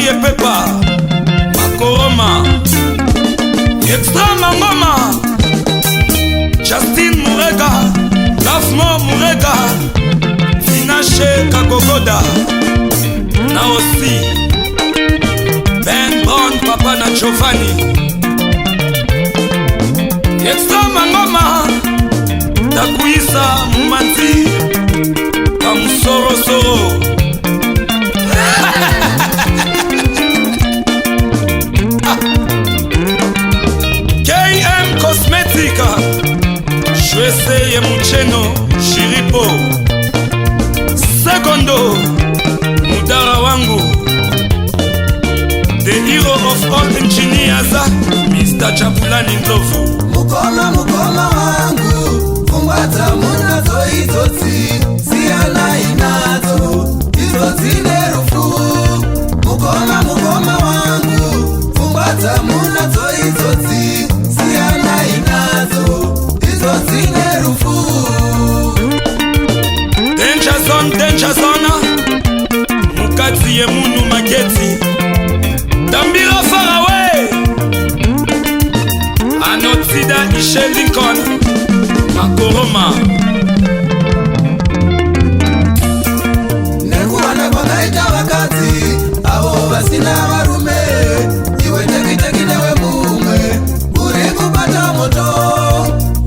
Marie Pepa Makoroma Extra Mangoma Justin Murega Lafmo Murega Finache Kagogoda na aussi Ben Brown Papa na Giovanni Extra Mangoma Takuisa Mumanzi Kamusoro Soro KM Cosmetica Shwese ye Mucheno Shiripo Secondo Mudara wangu The hero of all engineers Mr. Chapulani Ndovu Mukoma wangu Fumbata muna zoizoti Siana inazo Izoti nerufu Mukoma wangu Fumbata muna zoizoti Siana inazo Izoti nerufu Danger zone Mukati ye munu mageti Dambira Faraway Anotsida Ishe Lincoln Makoroma Nekuwana kwa gaita wakati Awo basina warume Iwe tekinewe mume Uri kupata moto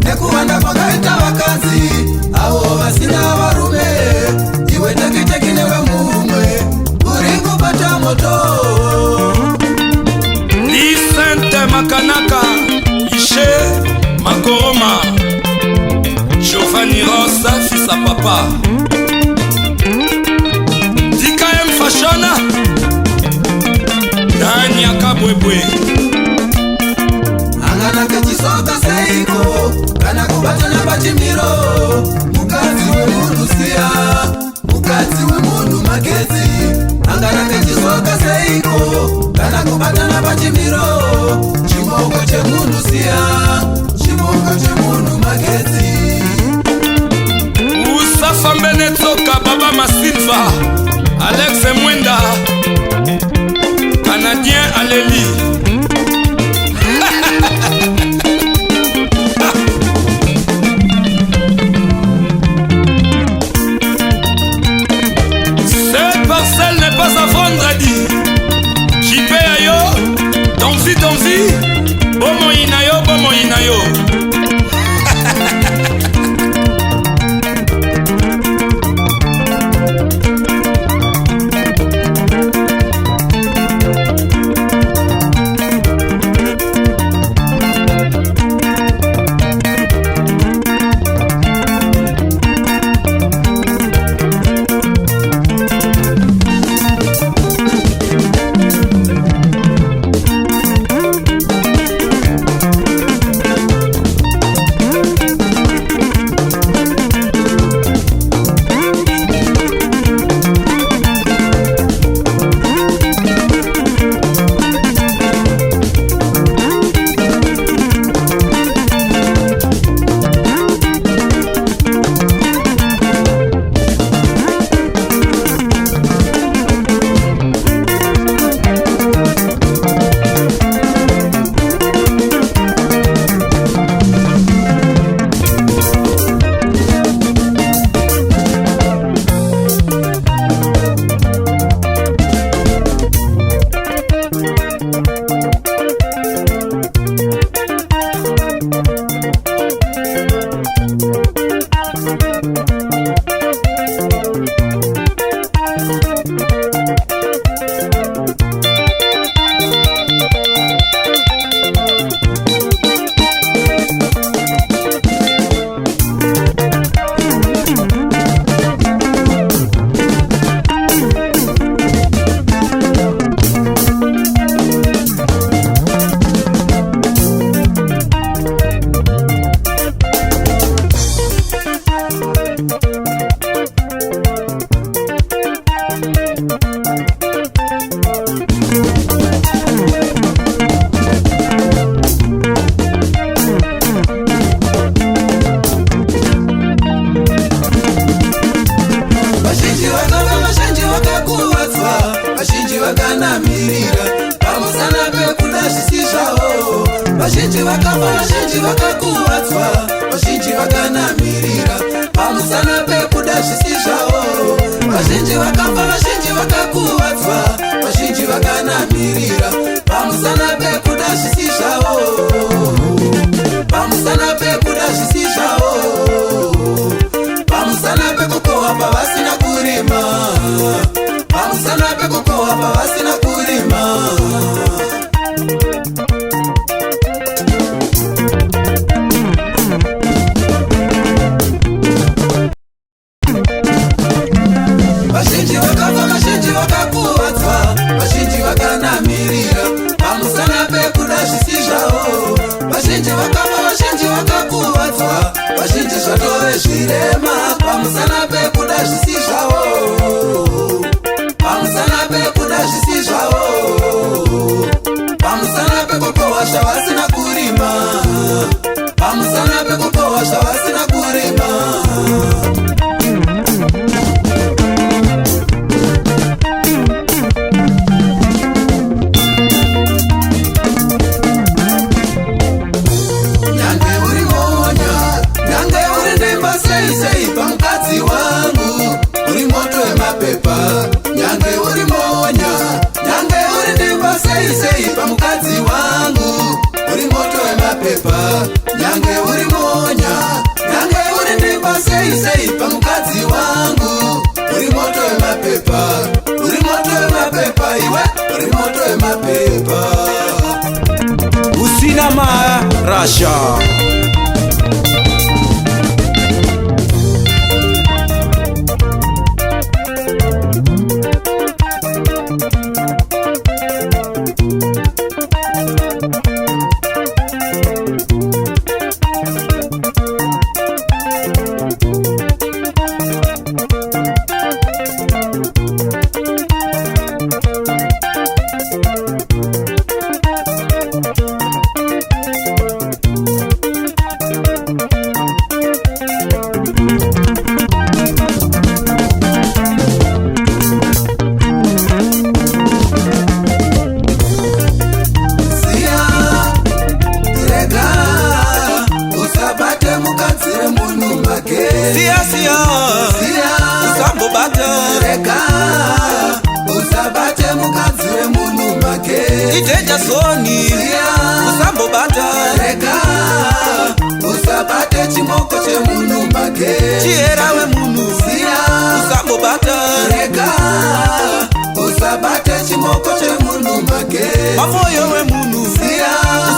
Nekuwana kwa gaita wakati Awo basina warume Iwe tekinewe mume Uri kupata moto Licente Makanaka Ishe Makoroma Giovanni Rosa fils à papa DKM Fashion Dania Kabwebwe Angana kechisoka seiko Kana kubata na bachimiro Mukazi we mundu siya Mukazi we mundu magezi Angana kechisoka seiko Kana kubata na bachimiro Chimoko che mundu siya Chimoko che mundu magezi Usafa Mbenetoka Baba Masilva Alex Mwenda Canadien Aleli Cette parcelle n'est pas à vendre dit JP Ayo Donzi Bomo Inayo Vazhinji vakanamirirwa vazhinji vakafa, vazhinji vakakuvadzwa, vazhinji vakanamirira pamusana pekuda zvisi zvavo. Vazhinji vakafa, vazhinji vakakuvadzwa, vazhinji vakanamirira pamusana pekuda zvisi zvavo, pamusana pekuda zvisi zvavo, pamusana pekukohwa pavasina kurima, pamusana pekukohwa pavasina kurima. Vazhinji vakafa, vazhinji vakakuvadzwa, vazhinji vakanamirira pamusana pekuda zvisi zvavo. Vazhinji vakafa, vazhinji vakakuvadzwa, vazhinji zvatove zvirema pamusana pekuda zvisi zvavo, pamusana pekuda zvisi zvavo, pamusana pekukohwa zvavasina kurima, pamusana pekukohwa zvavasina kurima. Pamukadzi wangu uri moto wemapepa, nyange uri monya, nyange uri ndimba sei sei. Pamukadzi wangu uri moto wemapepa, nyange uri monya, nyange uri ndimba sei sei. Pamukadzi wangu uri moto wemapepa, uri moto wemapepa, iwe uri moto wemapepa, usina marasha. usabate mukadzi wemunhu make. Iteja soni usambobata, rega usabate chimoko chemunhu make. Chihera wemunhu usambobata, rega usabate chimoko chemunhu make. Pamoyo wemunhu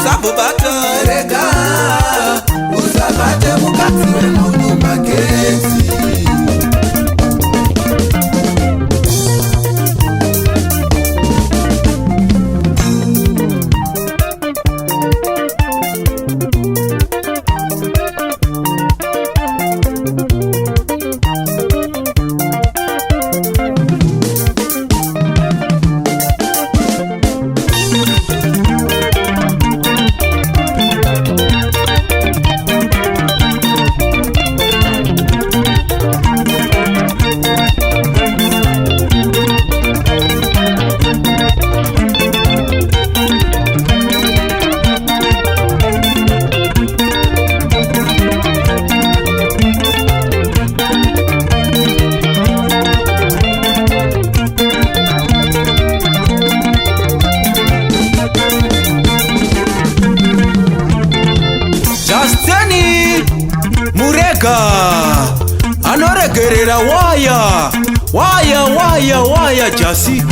usambobata, rega usabate mukadzi wemunhu make. Anoregerera waya waya waya waya jasi.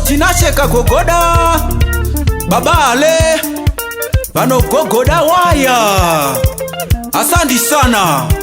Tinacheka gogoda babale vanogogoda waya. Asante sana.